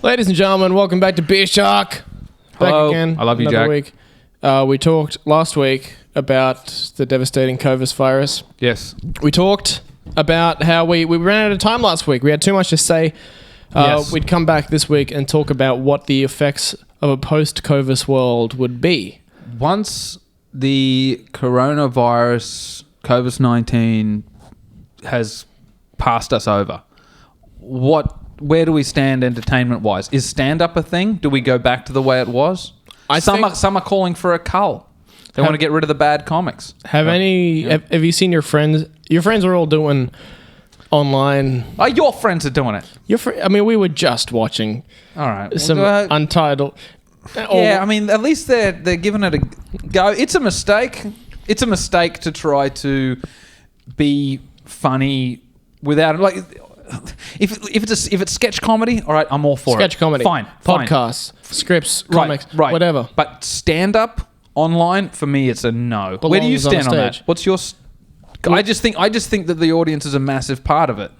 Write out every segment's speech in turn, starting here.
Ladies and gentlemen, welcome back to Beer Shark. Back Hello. again. I love you, another Jack. week. We talked last week about the devastating COVID virus. Yes. We talked about how we ran out of time last week. We had too much to say. Yes. We'd come back this week and talk about what the effects of a post-COVID world would be. Once the coronavirus, COVID-19, has passed us over, where do we stand entertainment-wise? Is stand-up a thing? Do we go back to the way it was? Some are calling for a cull. They want to get rid of the bad comics. Have you seen your friends? Your friends are all doing online. Oh, your friends are doing it. We were just watching All right. some Untitled. Yeah, I mean, at least they're giving it a go. It's a mistake. It's a mistake to try to be funny without, like, if it's sketch comedy, all right, I'm all for sketch comedy, Fine. Podcasts, scripts, comics, right, whatever. But stand up online, for me, it's a no. Belongs Where do you stand on on that? stage. What's your? I just think that the audience is a massive part of it.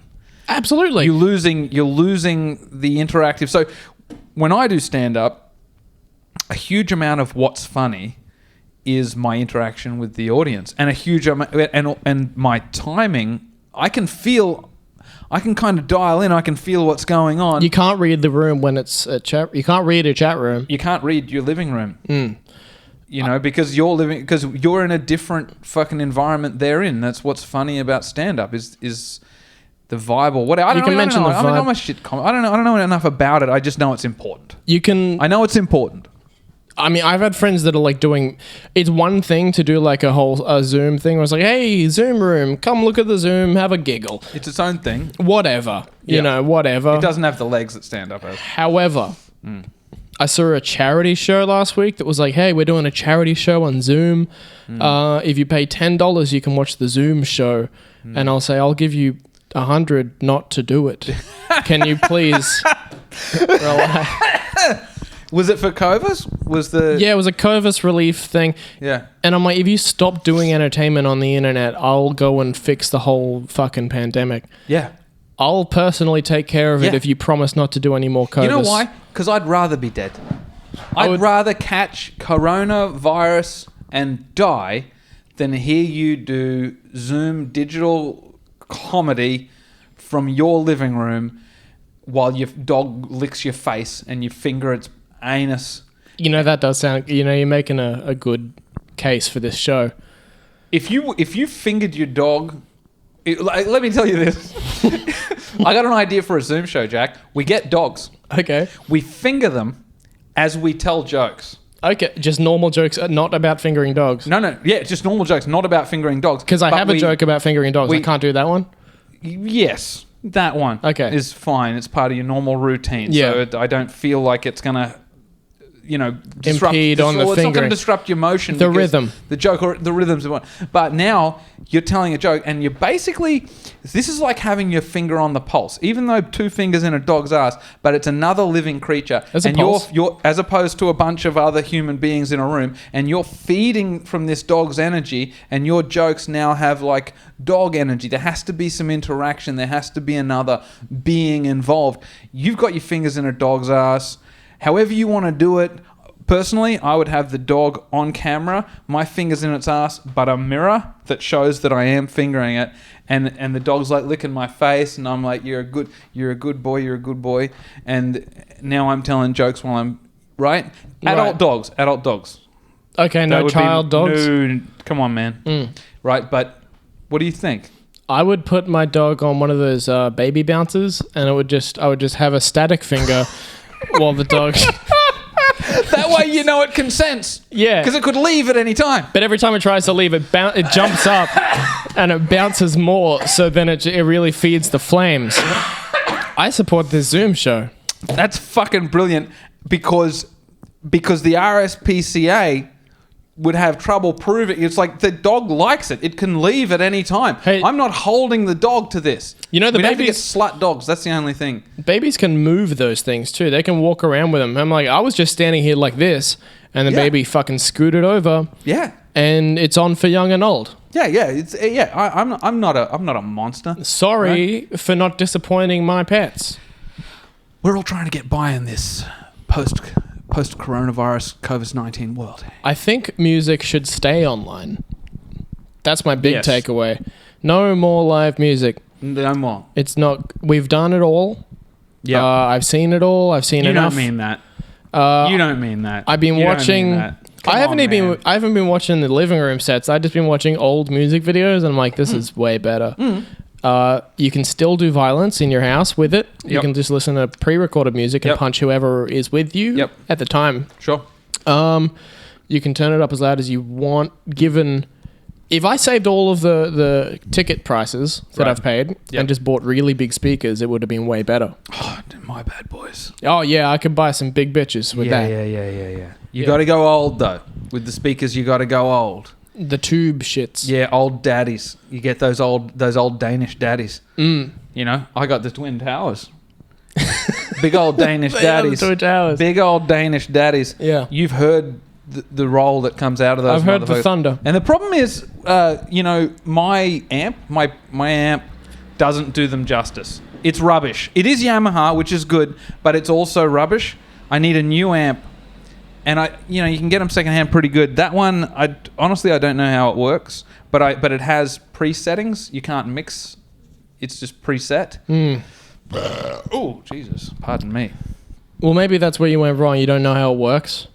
Absolutely. You're losing the interactive. So when I do stand up, a huge amount of what's funny is my interaction with the audience, and a huge amount, and my timing. I can kind of dial in. I can feel what's going on. You can't read the room when it's a chat. You can't read a chat room. You can't read your living room. You know, because you're in a different fucking environment they're in. That's what's funny about stand-up is the vibe or whatever. I don't know enough about it. I just know it's important. I know it's important. I mean, I've had friends that are like doing. It's one thing to do like a Zoom thing where it's like, hey, Zoom room, come look at the Zoom, have a giggle. It's its own thing. Whatever. You know, whatever. It doesn't have the legs that stand-up has. However, I saw a charity show last week that was like, hey, we're doing a charity show on Zoom. If you pay $10, you can watch the Zoom show. And I'll say, I'll give you $100 not to do it. Can you please relax? Was it for COVID? Yeah, it was a COVID relief thing. Yeah. And I'm like, if you stop doing entertainment on the internet, I'll go and fix the whole fucking pandemic. Yeah. I'll personally take care of it if you promise not to do any more COVID. You know why? Because I'd rather be dead. I'd rather catch coronavirus and die than hear you do Zoom digital comedy from your living room while your dog licks your face and you finger its anus. You know, that does sound... You know, you're making a good case for this show. If you fingered your dog... let me tell you this. I got an idea for a Zoom show, Jack. We get dogs. Okay. We finger them as we tell jokes. Okay, just normal jokes, not about fingering dogs. No. Yeah, just normal jokes, not about fingering dogs. Because I have a joke about fingering dogs. I can't do that one? Yes, that one. Okay. Is fine. It's part of your normal routine. Yeah. So I don't feel like it's going to... impede on the it's fingering. not going to disrupt your motion. The rhythm. The joke or the rhythm's the one. But now you're telling a joke and you're basically... This is like having your finger on the pulse. Even though 2 fingers in a dog's ass, but it's another living creature. There's a pulse. You're as opposed to a bunch of other human beings in a room, and you're feeding from this dog's energy, and your jokes now have like dog energy. There has to be some interaction. There has to be another being involved. You've got your fingers in a dog's ass. However you want to do it. Personally, I would have the dog on camera, my fingers in its ass, but a mirror that shows that I am fingering it, and the dog's like licking my face, and I'm like, you're a good boy, and now I'm telling jokes while I'm right. Adult dogs. Okay, no child dogs. No, come on, man. Right, but what do you think? I would put my dog on one of those baby bouncers, and I would just have a static finger while the dog. That way you know it consents. Yeah. Because it could leave at any time. But every time it tries to leave, it jumps up and it bounces more, so then it really feeds the flames. I support this Zoom show. That's fucking brilliant because the RSPCA would have trouble proving. It's like the dog likes it. It can leave at any time. Hey, I'm not holding the dog to this. You know, the We'd have to get babies... slut dogs. That's the only thing. Babies can move those things too. They can walk around with them. I'm like, I was just standing here like this, and the baby fucking scooted over. Yeah. and it's on for young and old. I'm not a monster. Sorry for not disappointing my pets. We're all trying to get by in this post-coronavirus COVID-19 world. I think music should stay online. That's my big takeaway. No more live music. No more. It's not. We've done it all. Yeah. I've seen it all. I've seen enough. You don't mean that. You don't mean that. I've been watching. I haven't been watching the living room sets. I've just been watching old music videos, and I'm like, this is way better. You can still do violence in your house with it. You can just listen to pre-recorded music and punch whoever is with you at the time. Sure. You can turn it up as loud as you want, given... If I saved all of the ticket prices that I've paid and just bought really big speakers, it would have been way better. Oh, my bad, boys. Oh, yeah, I could buy some big bitches with that. Yeah. You got to go old, though. With the speakers, you got to go old. The tube shits. Yeah, old daddies. You get those old Danish daddies. You know, I got the Twin Towers. Big old Danish daddies. Twin Towers. Big old Danish daddies. Yeah. You've heard... The roll that comes out of those. I've heard the thunder. And the problem is, my amp doesn't do them justice. It's rubbish. It is Yamaha, which is good, but it's also rubbish. I need a new amp, and you can get them secondhand pretty good. That one, honestly I don't know how it works, but it has presettings. You can't mix. It's just preset. Oh, Jesus! Pardon me. Well, maybe that's where you went wrong. You don't know how it works.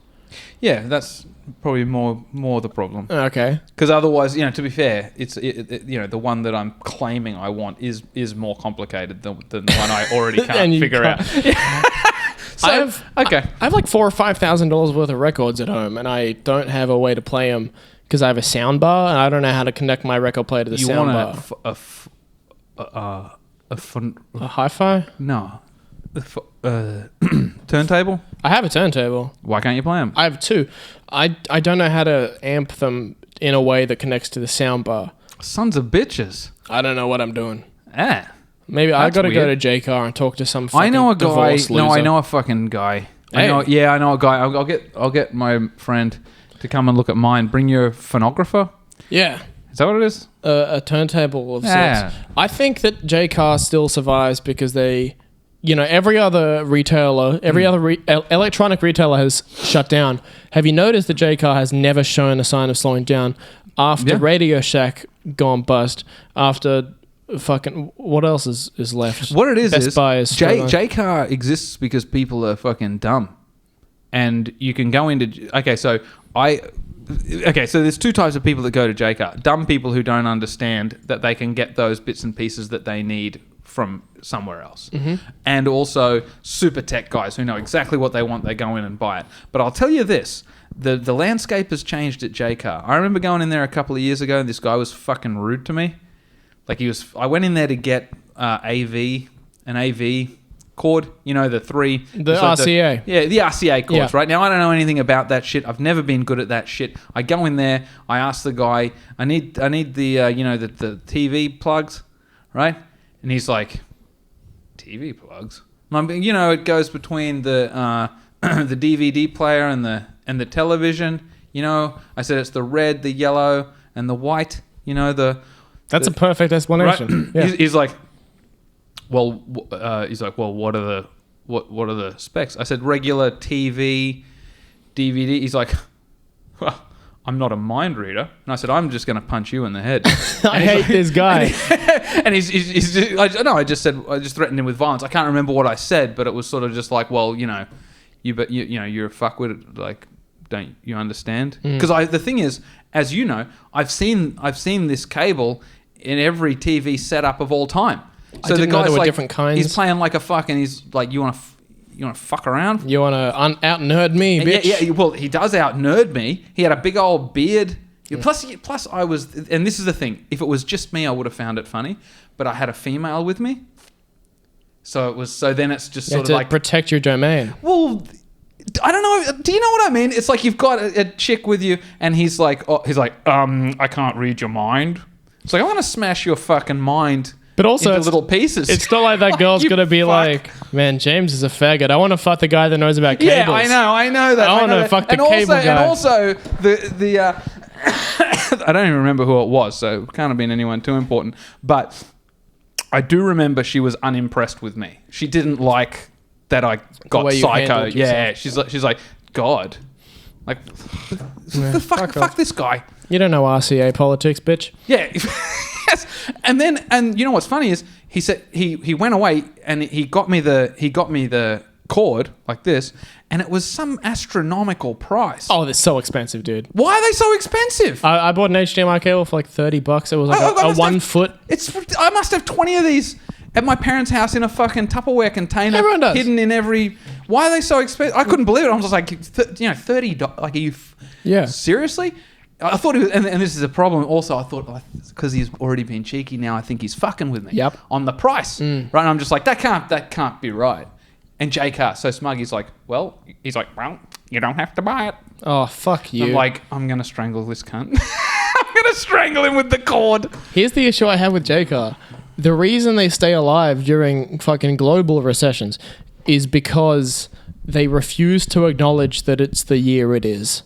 Yeah, that's probably more the problem. Okay. Because otherwise, to be fair, it's the one that I'm claiming I want is more complicated than the one I already can't figure out. So, I have like $4,000 or $5,000 worth of records at home, and I don't have a way to play them because I have a sound bar, and I don't know how to connect my record player to the sound bar. A hi-fi? No. Turntable? I have a turntable. Why can't you play them? I have two. I don't know how to amp them in a way that connects to the soundbar. Sons of bitches. I don't know what I'm doing. Maybe I got to go to JCar and talk to some fucking divorce loser. No, I know a fucking guy. Hey. I know a guy. I'll get my friend to come and look at mine. Bring your phonographer. Yeah. Is that what it is? A turntable of sorts. I think that JCar still survives because they... every other retailer, electronic retailer has shut down. Have you noticed that JCar has never shown a sign of slowing down after Radio Shack gone bust? After fucking what else is left? What it is Best Buy is JCar exists because people are fucking dumb, and you can go into so there's two types of people that go to JCar: dumb people who don't understand that they can get those bits and pieces that they need from somewhere else, and also super tech guys who know exactly what they want. They go in and buy it. But I'll tell you this: the landscape has changed at JCar. I remember going in there a couple of years ago, and this guy was fucking rude to me. I went in there to get an AV cord, the RCA. The RCA cords, right? Now, I don't know anything about that shit. I've never been good at that shit. I go in there, I ask the guy, I need the the TV plugs, right? And he's like, TV plugs? And it goes between the the DVD player and the television. I said it's the red, the yellow, and the white. That's a perfect explanation. Right? Yeah. He's like, well, what are the specs? I said regular TV, DVD. He's like, well, I'm not a mind reader. And I said, I'm just going to punch you in the head. I hate this guy. And he's just, I just threatened him with violence. I can't remember what I said, but it was sort of just like, well, you're a fuckwit. Like, don't you understand? Because the thing is, as you know, I've seen this cable in every TV setup of all time. So the guy's like, different kinds. He's playing like a fucking. He's like, you want to fuck around? You want to out nerd me, bitch? Yeah. Well, he does out nerd me. He had a big old beard. Plus, I was, and this is the thing. If it was just me, I would have found it funny. But I had a female with me, so it was. So then it's just sort of like protect your domain. Well, I don't know. Do you know what I mean? It's like you've got a chick with you, and he's like, I can't read your mind. It's like, I'm gonna smash your fucking mind. But also, into little pieces. It's not like that girl's going to be like, man, James is a faggot. I want to fuck the guy that knows about cables. Yeah, I know that. I want to fuck the cable guy. And also, I don't even remember who it was, so it can't have been anyone too important. But I do remember she was unimpressed with me. She didn't like that I got way you psycho. handled Yeah, yourself. she's like, God, like, Yeah, fuck this guy. You don't know RCA politics, bitch. Yeah. Yes. And you know what's funny is he said he went away and he got me the cord like this, and it was some astronomical price. Oh, they're so expensive, dude. Why are they so expensive? I bought an HDMI cable for like $30. It was like I a must 1 have- foot. I must have 20 of these at my parents' house in a fucking Tupperware container, Everyone does. hidden in every. Why are they so expensive? I couldn't believe it. I was just like, $30. Like, are you? Yeah. Seriously? I thought he was, and this is a problem. Also, I thought because he's already been cheeky now, I think he's fucking with me. Yep. On the price, right? And I'm just like, that can't be right. And J Car, so smug, he's like, well, you don't have to buy it. Oh, fuck you. I'm like, I'm gonna strangle this cunt. I'm gonna strangle him with the cord. Here's the issue I have with J-Car. The reason they stay alive during fucking global recessions is because they refuse to acknowledge that it's the year it is.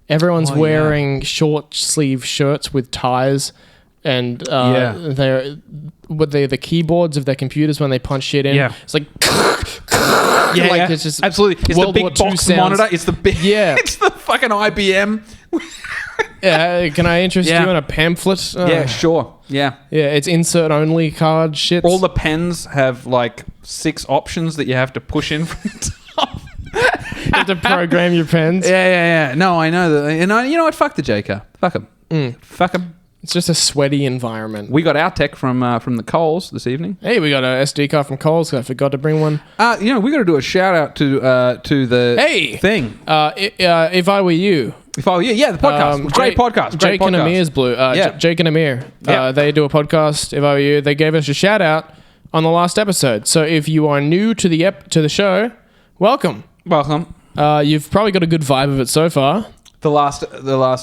Everyone's wearing short sleeve shirts with ties, and they're the keyboards of their computers when they punch shit in. Yeah. It's like It's just absolutely. It's World the War big II box sounds. monitor. It's the big. Yeah. It's the fucking IBM. Yeah, can I interest you in a pamphlet? Yeah, sure. Yeah. Yeah, it's insert only card shit. All the pens have like 6 options that you have to push in from the top. You have to program your pens. Yeah. No, I know that. And you know what? Fuck the J-Car. Fuck him. Fuck him. It's just a sweaty environment. We got our tech from the Coles this evening. Hey, we got a SD card from Coles. I forgot to bring one. We got to do a shout out to the thing. If I were you. If I were you, the podcast. Great podcast. Great Jake podcast. and Amir's Blue. Jake and Amir. They do a podcast. If I were you, they gave us a shout out on the last episode. So if you are new to the show, welcome. Welcome. You've probably got a good vibe of it so far. The last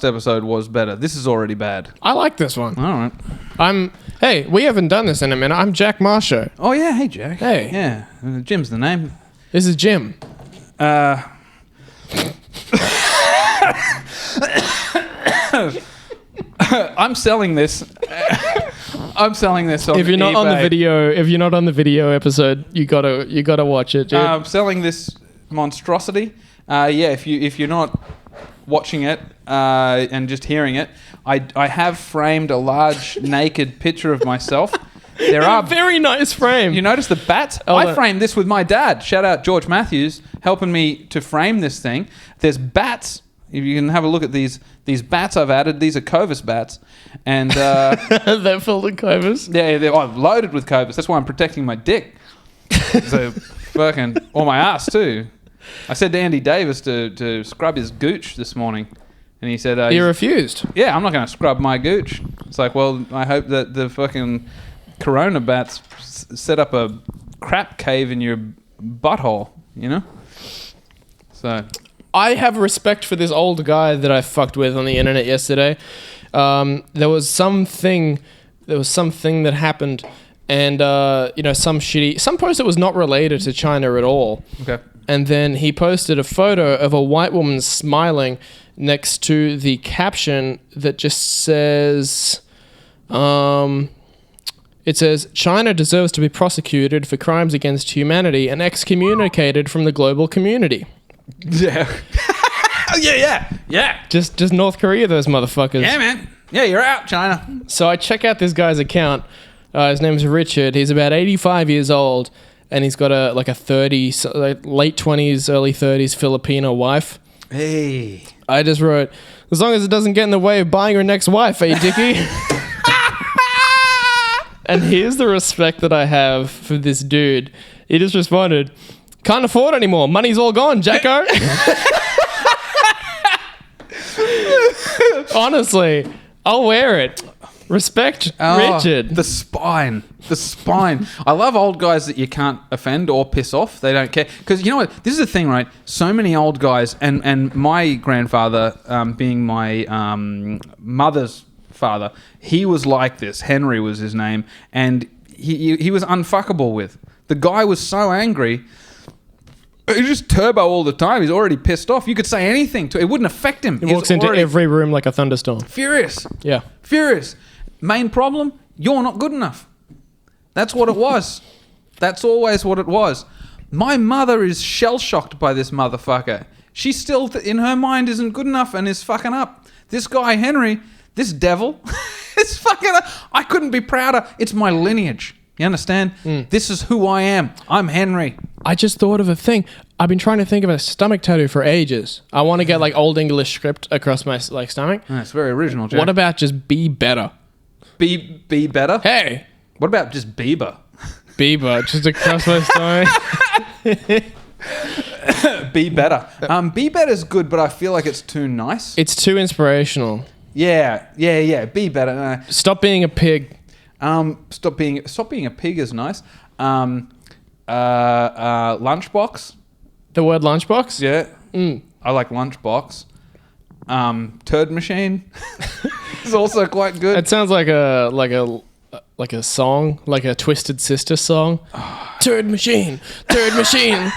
episode was better. This is already bad. I like this one. All right. Hey, we haven't done this in a minute. I'm Jack Marsho. Oh yeah, hey Jack. Hey. Yeah, Jim's the name. This is Jim. I'm selling this. I'm selling this on If you're not eBay. on the video episode, you gotta watch it, dude. I'm selling this monstrosity. If you're not watching it and just hearing it, I have framed a large naked picture of myself. There are very nice frame. You notice the bats? I framed this with my dad. Shout out George Matthews helping me to frame this thing. There's bats. If you can have a look at these bats I've added. These are Covis bats, and they're filled with covers. yeah, they're loaded with Covis. That's why I'm protecting my dick. So fucking or my ass too. I said to Andy Davis to scrub his gooch this morning, and he said he refused. Yeah, I'm not going to scrub my gooch. It's like, well, I hope that the fucking corona bats set up a crap cave in your butthole, you know? So I have respect for this old guy that I fucked with on the internet yesterday. There was something that happened, and some post that was not related to China at all. okay. And then he posted a photo of a white woman smiling next to the caption that just says, it says, China deserves to be prosecuted for crimes against humanity and excommunicated from the global community. Yeah. Yeah. Just North Korea, those motherfuckers. Yeah, man. Yeah, you're out, China. So I check out this guy's account. His name's Richard. He's about 85 years old, and he's got a late 20s, early 30s Filipino wife. Hey. I just wrote, as long as it doesn't get in the way of buying her next wife, Dickie? And here's the respect that I have for this dude. He just responded, can't afford anymore. Money's all gone, Jacko. Honestly, I'll wear it. Respect Richard. The spine. I love old guys that you can't offend or piss off. They don't care. Because you know what? This is the thing, right? So many old guys, and my grandfather, being my mother's father, he was like this. Henry was his name. And he was unfuckable with. The guy was so angry He's just turbo all the time. He's already pissed off. You could say anything to it wouldn't affect him. He walks into every room like a thunderstorm. Furious. Yeah. Furious. Main problem, you're not good enough. That's what it was. That's always what it was. My mother is shell-shocked by this motherfucker. She still, in her mind, isn't good enough and is fucking up. This guy, Henry, this devil, is fucking up. I couldn't be prouder. It's my lineage. You understand? This is who I am. I'm Henry. I just thought of a thing. I've been trying to think of a stomach tattoo for ages. I want to get like Old English script across my like stomach. That's very original, Jack. What about just be better? Be better? Hey, What about just Bieber? Bieber, just across my stomach. Be better. Be better's good, but I feel like it's too nice. It's too inspirational. Yeah. Be better. Stop being a pig. Stop being a pig is nice. Lunchbox. The word lunchbox? Yeah. I like lunchbox. Turd machine is also quite good. It sounds like a song, like a Twisted Sister song. Turd machine, turd machine.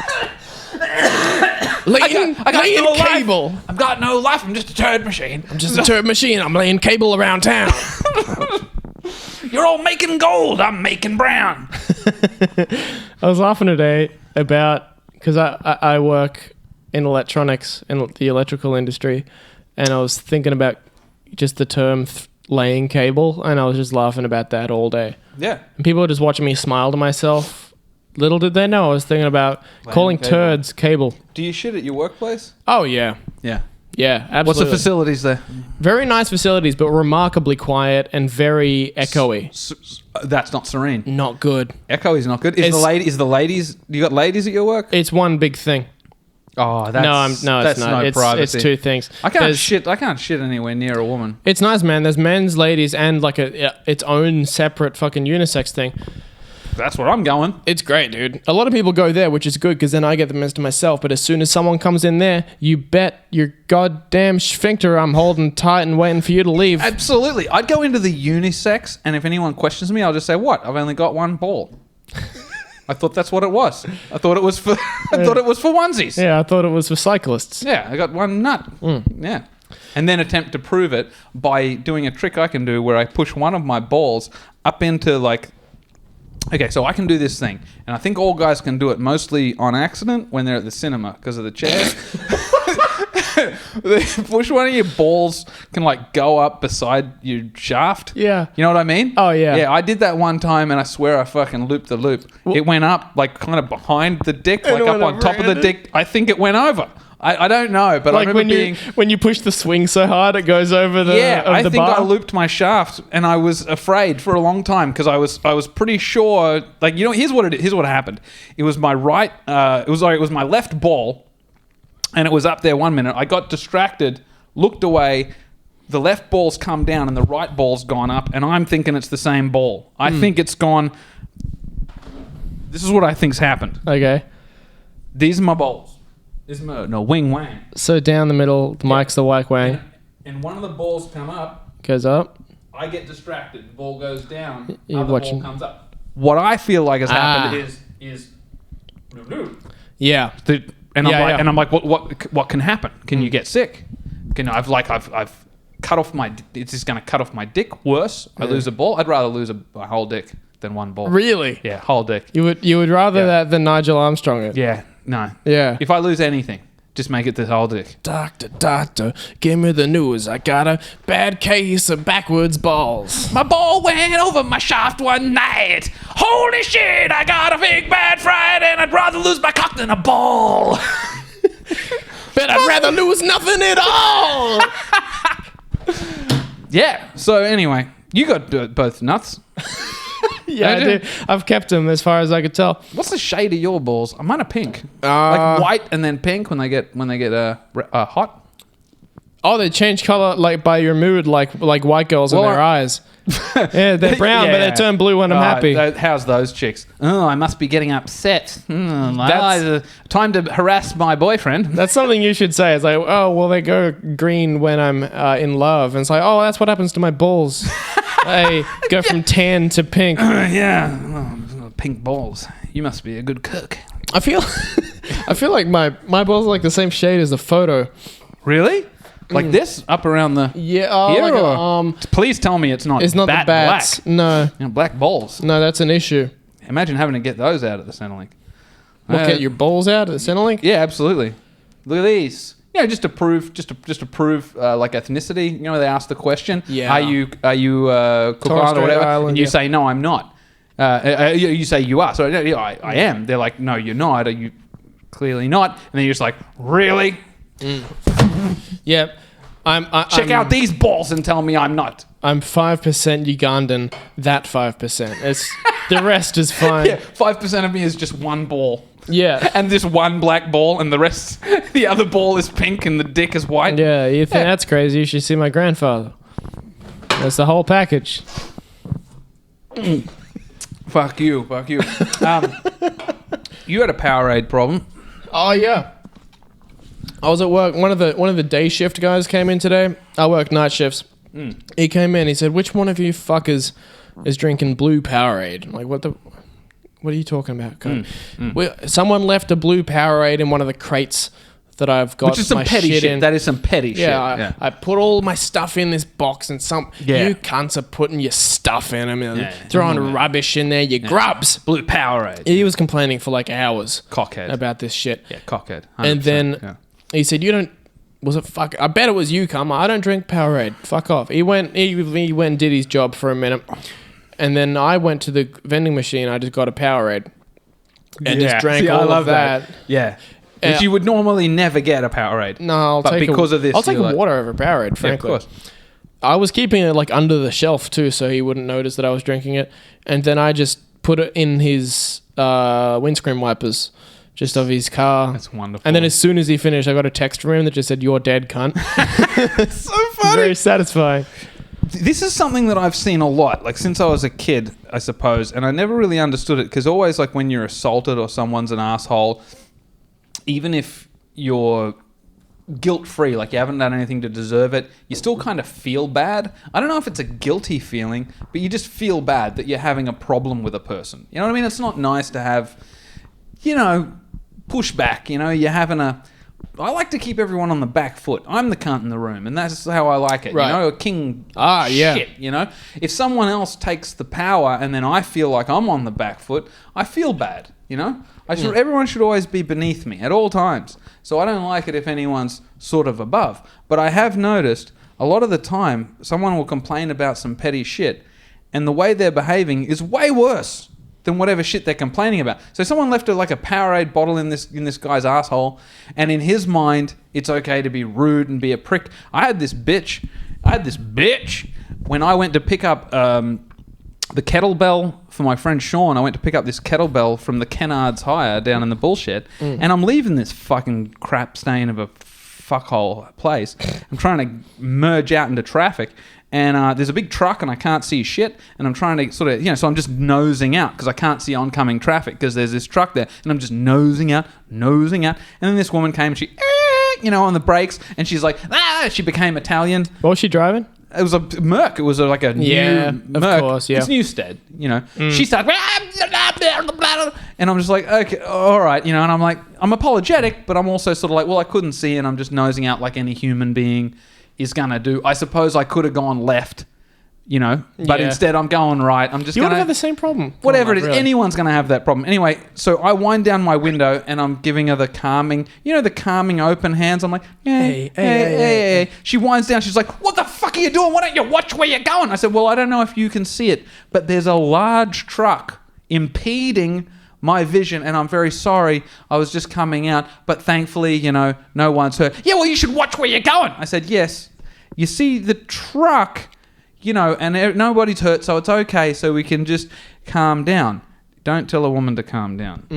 Laying no cable. Life. I've got no life. I'm just a turd machine. I'm just a turd machine. I'm laying cable around town. You're all making gold. I'm making brown. I was laughing today about, because I work in electronics, in the electrical industry, and I was thinking about just the term laying cable, and I was just laughing about that all day. Yeah. And people were just watching me smile to myself. Little did they know I was thinking about calling turds cable. Do you shit at your workplace? Oh, yeah. Yeah. Yeah, absolutely. What's the facilities there? Very nice facilities, but remarkably quiet and very echoey. That's not serene. Not good. Echoey is not good. Is the ladies? You got ladies at your work? It's one big thing. Oh, that's no, it's not. No privacy. It's two things. I can't shit anywhere near a woman. It's nice, man. There's men's, ladies, and like its own separate fucking unisex thing. That's where I'm going. It's great, dude. A lot of people go there, which is good because then I get the mess to myself. But as soon as someone comes in there, you bet your goddamn sphincter I'm holding tight and waiting for you to leave. Absolutely. I'd go into the unisex, and if anyone questions me, I'll just say, "What? I've only got one ball." I thought that's what it was. I thought it was for onesies. Yeah, I thought it was for cyclists. Yeah, I got one nut. Yeah. And then attempt to prove it by doing a trick I can do where I push one of my balls up into like... Okay, so I can do this thing. And I think all guys can do it mostly on accident when they're at the cinema because of the chair. Push one of your balls can like go up beside your shaft. Yeah. You know what I mean? Oh, yeah. Yeah, I did that one time and I swear I fucking looped the loop. It went up like kind of behind the dick, like up on top of the dick. I think it went over. I don't know, but like I remember when you push the swing so hard it goes over the I think bar. I looped my shaft and I was afraid for a long time because I was pretty sure, like, you know, here's what happened. It was my right it was my left ball and it was up there 1 minute. I got distracted, looked away, the left ball's come down and the right ball's gone up and I'm thinking it's the same ball. I think it's gone. This is what I think's happened. Okay. These are my balls. This is my wing wang. So down the middle, the mic's the whack wang. And one of the balls come up. Goes up. I get distracted. The ball goes down. You're other watching. ball comes up. What I feel like has happened is Yeah. and I'm like, what can happen? Can you get sick? I've cut off my. It's just going to cut off my dick. Worse, I lose a ball. I'd rather lose a whole dick than one ball. Really? Yeah, whole dick. You would rather that than Nigel Armstrong. Yeah. No. Yeah. If I lose anything, just make it the whole dick. Doctor, give me the news. I got a bad case of backwards balls. My ball went over my shaft one night. Holy shit, I got a big bad fright and I'd rather lose my cock than a ball. But I'd rather lose nothing at all. Yeah. So anyway, you got both nuts. Yeah, I do. I've kept them as far as I could tell. What's the shade of your balls? Mine are pink, like white and then pink when they get hot. Oh, they change color like by your mood, like white girls in their eyes. Yeah, they're brown, but they turn blue when I'm happy. How's those chicks? Oh, I must be getting upset. Time to harass my boyfriend. That's something you should say. It's like, oh, well, they go green when I'm in love, and it's like, oh, that's what happens to my balls. They go from tan to pink. Yeah, pink balls. You must be a good cook. I feel I feel like my balls are like the same shade as the photo. Really? Like this? Up around the... Yeah. Here, Like or- Please tell me it's not it's not bat the bats. black. No. You know, black balls. No, that's an issue. Imagine having to get those out at the Centrelink. What, get your balls out at the Centrelink? Yeah, absolutely. Look at these. Yeah, just to prove like ethnicity. You know, they ask the question. Yeah. Are you Cook Island or whatever? Island, and you yeah. say no, I'm not. You say you are. So yeah, I am. They're like, no, you're not. Are you clearly not? And then you're just like, really? Yep. Check out these balls and tell me I'm not. I'm 5% Ugandan. That 5%. It's the rest is fine. Yeah, 5% of me is just one ball. Yeah. And this one black ball, and the rest, the other ball is pink, and the dick is white. Yeah, you think that's crazy? You should see my grandfather. That's the whole package. Fuck you. You had a Powerade problem. Oh yeah. I was at work. One of the day shift guys came in today. I work night shifts. He came in. He said, "Which one of you fuckers is drinking blue Powerade?" I'm like, what are you talking about? Someone left a blue Powerade in one of the crates that I've got. Which is some my petty shit. in. That is some petty shit. I put all my stuff in this box, and you cunts are putting your stuff in them and throwing rubbish in there. You grubs. Blue Powerade. He was complaining for like hours. Cockhead. About this shit. Yeah, cockhead. 100%. And then he said, "You don't." Was it fuck? I bet it was you, cum. I don't drink Powerade. Fuck off. He went and did his job for a minute, and then I went to the vending machine. I just got a Powerade and just drank all of that. Yeah. Which you would normally never get a Powerade. No, I'll take water over Powerade, frankly. Yeah, of course. I was keeping it like under the shelf too, so he wouldn't notice that I was drinking it. And then I just put it in his windscreen wipers, just of his car. That's wonderful. And then as soon as he finished, I got a text from him that just said, "You're dead, cunt." It's so funny. Very satisfying. This is something that I've seen a lot, like since I was a kid, I suppose, and I never really understood it because always, like when you're assaulted or someone's an asshole, even if you're guilt-free, like you haven't done anything to deserve it, you still kind of feel bad. I don't know if it's a guilty feeling, but you just feel bad that you're having a problem with a person. You know what I mean? It's not nice to have, pushback. You're having I like to keep everyone on the back foot. I'm the cunt in the room, and that's how I like it. Right. A king shit. If someone else takes the power and then I feel like I'm on the back foot, I feel bad, Everyone should always be beneath me at all times. So I don't like it if anyone's sort of above. But I have noticed a lot of the time someone will complain about some petty shit, and the way they're behaving is way worse than whatever shit they're complaining about. So someone left a Powerade bottle in this guy's asshole, and in his mind, it's okay to be rude and be a prick. I had this bitch when I went to pick up the kettlebell for my friend Sean. I went to pick up this kettlebell from the Kennards Hire down in the bullshit, and I'm leaving this fucking crap stain of a fuckhole place. I'm trying to merge out into traffic. And there's a big truck and I can't see shit. And I'm trying to sort of, so I'm just nosing out because I can't see oncoming traffic because there's this truck there. And I'm just nosing out. And then this woman came and she, on the brakes. And she's like, she became Italian. What was she driving? It was a Merc. It was like a new Merc. Of course, yeah. It's Newstead, She started, and I'm just like, okay, all right, and I'm like, I'm apologetic, but I'm also sort of like, well, I couldn't see and I'm just nosing out like any human being is gonna do. I suppose I could have gone left, but instead I'm going right. I'm just you gonna would have the same problem. Whatever it is, anyone's gonna have that problem. Anyway, so I wind down my window and I'm giving her the calming, the calming open hands. I'm like, hey. She winds down. She's like, what the fuck are you doing? Why don't you watch where you're going? I said, well, I don't know if you can see it, but there's a large truck impeding my vision, and I'm very sorry. I was just coming out, but thankfully, no one's hurt. Yeah, well, you should watch where you're going. I said, yes. You see the truck, and nobody's hurt, so it's okay. So we can just calm down. Don't tell a woman to calm down.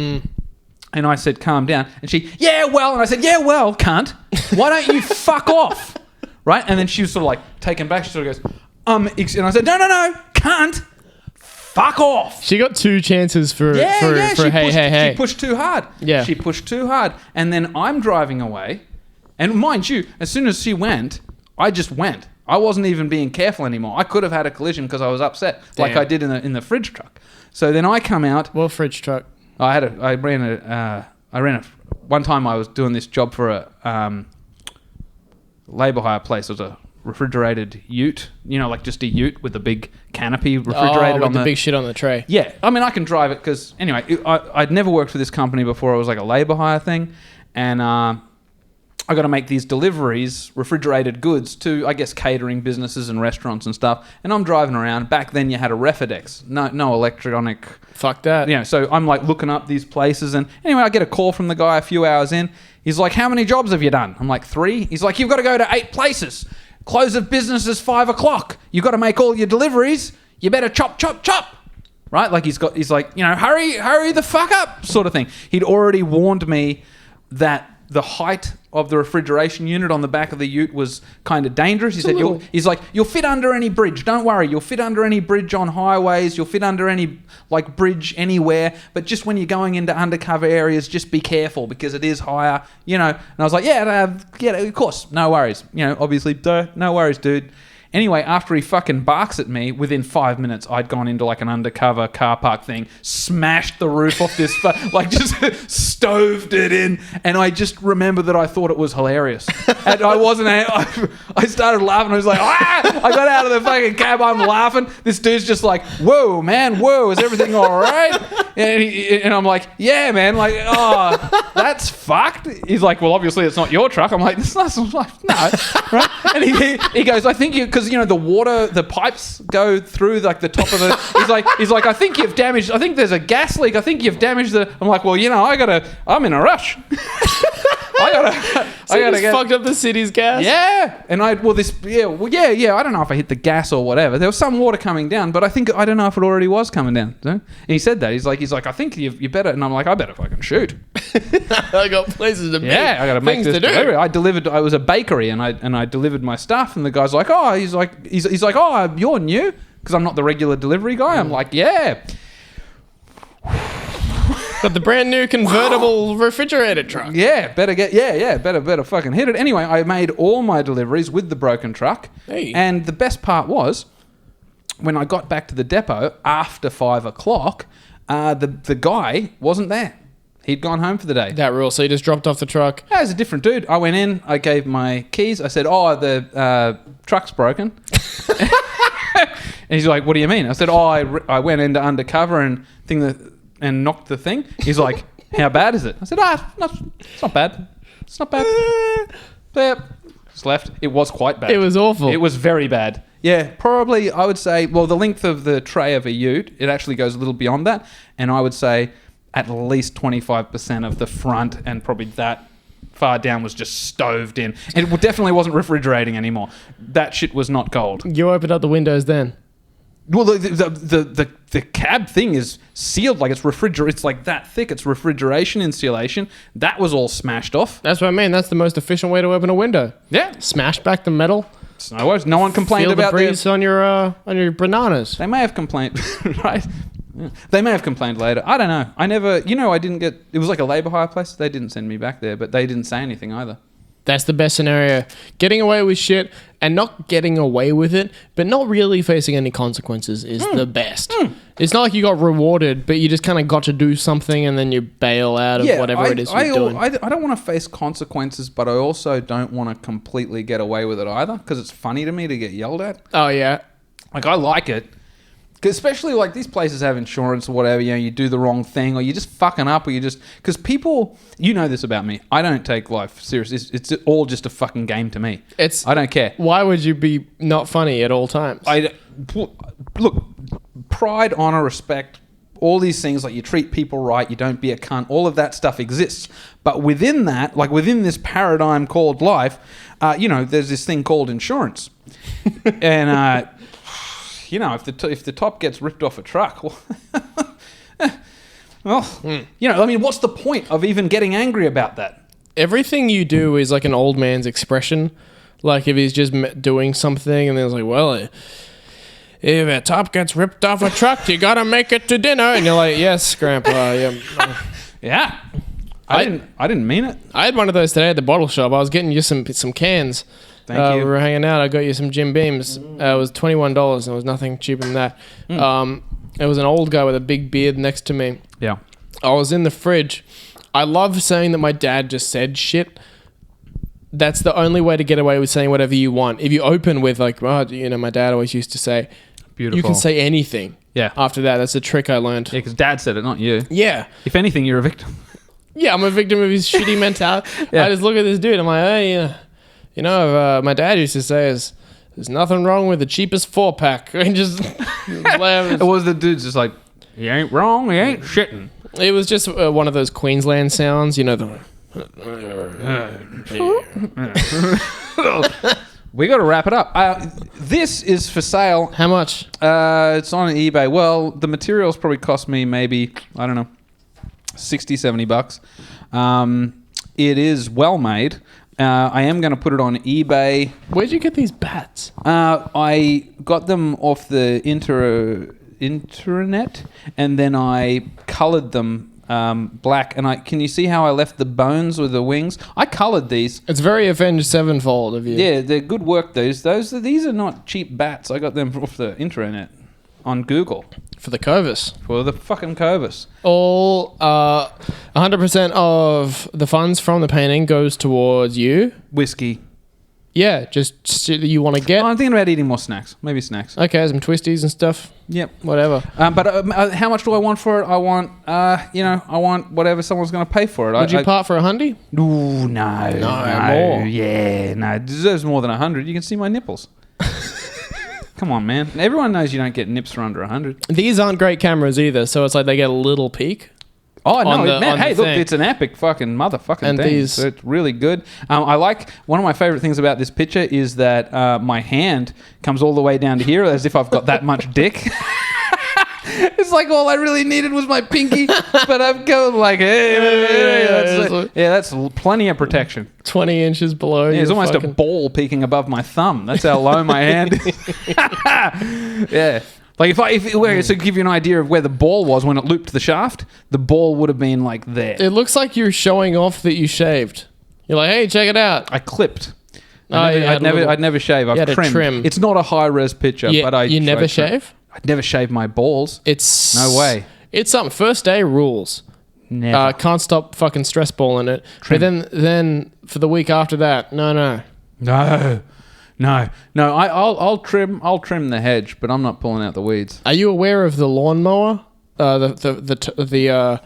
And I said, calm down. And she, and I said, cunt. Why don't you fuck off? Right? And then she was sort of like taken back. She sort of goes, and I said, no, cunt. Fuck off. She got two chances for hey. She pushed too hard. Yeah. She pushed too hard. And then I'm driving away. And mind you, as soon as she went, I just went. I wasn't even being careful anymore. I could have had a collision because I was upset, like I did in the fridge truck. So then I come out. What fridge truck? I ran a one time I was doing this job for a labour hire place. It was a refrigerated ute, like just a ute with a big canopy refrigerated with the big shit on the tray. Yeah, I mean, I can drive it because, anyway, I'd never worked for this company before. It was like a labour hire thing. And I got to make these deliveries, refrigerated goods, to, I guess, catering businesses and restaurants and stuff. And I'm driving around. Back then, you had a Refidex. No electronic. Fuck that. So I'm like looking up these places. And anyway, I get a call from the guy a few hours in. He's like, how many jobs have you done? I'm like, 3. He's like, you've got to go to 8 places. Close of business is 5 o'clock. You've got to make all your deliveries. You better chop, chop, chop. Right? Like he's like, hurry the fuck up sort of thing. He'd already warned me that the height of the refrigeration unit on the back of the ute was kind of dangerous. He said, he's like, you'll fit under any bridge. Don't worry. You'll fit under any bridge on highways. You'll fit under any bridge anywhere. But just when you're going into undercover areas, just be careful because it is higher, And I was like, yeah, of course. No worries. Obviously, no worries, dude. Anyway, after he fucking barks at me, within 5 minutes, I'd gone into like an undercover car park thing, smashed the roof off this, just stoved it in. And I just remember that I thought it was hilarious. And I started laughing. I was like, ah! I got out of the fucking cab. I'm laughing. This dude's just like, whoa, man, whoa, is everything all right? And I'm like, yeah, man, like, oh, that's fucked. He's like, well, obviously it's not your truck. I'm like, it's not, no, right? And he goes, I think because the water, the pipes go through like the top of the. He's like, I think you've damaged. I think there's a gas leak. I think you've damaged the. I'm like, well, I'm in a rush. I gotta get fucked up the city's gas. Yeah, and I don't know if I hit the gas or whatever. There was some water coming down, but I don't know if it already was coming down. So, and he said that he's like, I think you better, and I'm like, I better fucking shoot. I got places to be. Yeah, I got to make this delivery. I was a bakery, and I delivered my stuff, and the guy's like, oh, he's like, oh, you're new because I'm not the regular delivery guy. I'm like, yeah. Got the brand new convertible refrigerator truck. Yeah, better fucking hit it. Anyway, I made all my deliveries with the broken truck. Hey. And the best part was, when I got back to the depot after 5 o'clock, the guy wasn't there. He'd gone home for the day. That rule. So he just dropped off the truck. Yeah, it was a different dude. I went in, I gave my keys. I said, oh, the truck's broken. And he's like, what do you mean? I said, oh, I went into undercover and knocked the thing. He's like, how bad is it? I said, it's not bad. It's not bad. Just left. It was quite bad. It was awful. It was very bad. Yeah, probably I would say, well, the length of the tray of a ute, it actually goes a little beyond that. And I would say at least 25% of the front and probably that far down was just stoved in. And it definitely wasn't refrigerating anymore. That shit was not gold. You opened up the windows then? Well, the cab thing is sealed, like it's it's like that thick. It's refrigeration insulation. That was all smashed off. That's what I mean. That's the most efficient way to open a window. Yeah, smash back the metal. No worries. No one complained about the breeze on your bananas. They may have complained, right? Yeah. They may have complained later. I don't know. I never. I didn't get. It was like a labour hire place. They didn't send me back there, but they didn't say anything either. That's the best scenario. Getting away with shit and not getting away with it, but not really facing any consequences is the best. It's not like you got rewarded, but you just kind of got to do something and then you bail out of whatever it is you're doing. I don't want to face consequences, but I also don't want to completely get away with it either because it's funny to me to get yelled at. Oh, yeah. Like, I like it. Especially like these places have insurance or whatever, you do the wrong thing or you're just fucking up or you just... Because people... You know this about me. I don't take life serious. It's all just a fucking game to me. I don't care. Why would you be not funny at all times? Look, pride, honor, respect, all these things, like you treat people right, you don't be a cunt, all of that stuff exists. But within that, like within this paradigm called life, there's this thing called insurance. And... if the top gets ripped off a truck, what's the point of even getting angry about that? Everything you do is like an old man's expression. Like if he's just doing something and then it's like, well, if a top gets ripped off a truck, you gotta make it to dinner. And you're like, yes, Grandpa. Yeah. I didn't mean it. I had one of those today at the bottle shop. I was getting you some cans. Thank you. We were hanging out. I got you some Jim Beams. It was $21 and there was nothing cheaper than that. It was an old guy with a big beard next to me. Yeah. I was in the fridge. I love saying that my dad just said shit. That's the only way to get away with saying whatever you want. If you open with like, oh, you know, my dad always used to say, Beautiful. you can say anything. Yeah. After that, that's a trick I learned. Yeah, because Dad said it, not you. Yeah. If anything, you're a victim. Yeah, I'm a victim of his shitty mentality. Yeah. I just look at this dude. I'm like, hey, you know, my dad used to say there's nothing wrong with the cheapest 4-pack. And just It was the dude's just like, he ain't wrong, he ain't shitting. It was just one of those Queensland sounds, you know, We got to wrap it up. This is for sale. How much? It's on eBay. Well, the materials probably cost me maybe, I don't know, $60-$70. It is well made. I am going to put it on eBay. Where'd you get these bats? I got them off the internet, and then I coloured them black. And can you see how I left the bones with the wings? I coloured these. It's very Avenged Sevenfold of you. Yeah, they're good work. These are not cheap bats. I got them off the internet on Google. For the Covis. For the fucking Covis. All 100% of the funds from the painting goes towards you. Whiskey. Yeah, just shit that you want to get. I'm thinking about eating more snacks. Maybe snacks. Okay, some twisties and stuff. Yep. Whatever. But how much do I want for it? I want, I want whatever someone's going to pay for it. Would you part for $100? Ooh, no. More. Yeah, no. It deserves more than 100. You can see my nipples. Come on, man. Everyone knows you don't get nips for under 100. These aren't great cameras either, so it's like they get a little peak. Oh, no, on man. the Hey, look, thing. it's an epic fucking motherfucking And thing. these- So it's really good. I like, one of my favorite things about this picture is that my hand comes all the way down to here as if I've got that much dick. It's like all I really needed was my pinky, but I'm going like, hey, that's plenty of protection. 20 inches below. Yeah, there's you're almost fucking- a ball peeking above my thumb. That's how low my hand is. Yeah. Like to give you an idea of where the ball was when it looped the shaft, the ball would have been like there. It looks like you're showing off that you shaved. You're like, hey, check it out. I clipped. I'd I'd never shave. I've had to trimmed. trim. It's not a high res picture, but you never shave? I'd never shave my balls. It's No way. It's something. First day rules. Never. Can't stop fucking stress balling it. Trim. But then for the week after that, no. I'll trim the hedge, but I'm not pulling out the weeds. Are you aware of the lawnmower? The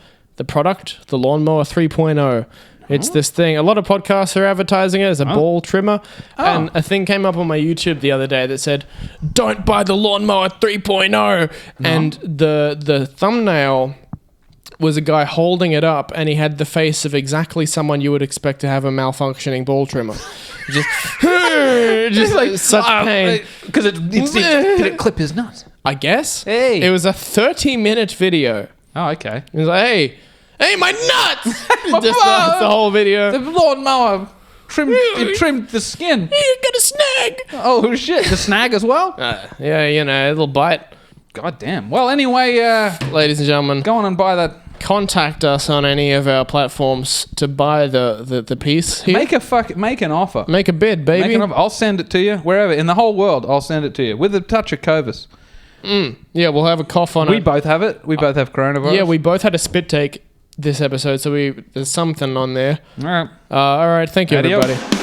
product, the lawnmower 3.0. It's this thing. A lot of podcasts are advertising it as a ball trimmer. And a thing came up on my YouTube the other day that said, "Don't buy the lawnmower 3.0." And the thumbnail was a guy holding it up, and he had the face of exactly someone you would expect to have a malfunctioning ball trimmer. just like such pain. Because did it clip his nuts? I guess. Hey. It was a 30-minute video. Oh, okay. He was like, hey, my nuts! That's the whole video. The lawnmower trimmed the skin. You got a snag. Oh, shit. The snag as well? Yeah, a little bite. God damn. Well, anyway, Ladies and gentlemen, go on and buy that. contact us on any of our platforms to buy the piece here. Make an offer. Make a bid, baby. Make an offer. I'll send it to you wherever in the whole world. I'll send it to you with a touch of Covis. Yeah, we'll have a cough on We it. both have it. We both have coronavirus. Yeah, we both had a spit take this episode, so there's something on there. All right. All right, thank you, Adios. everybody.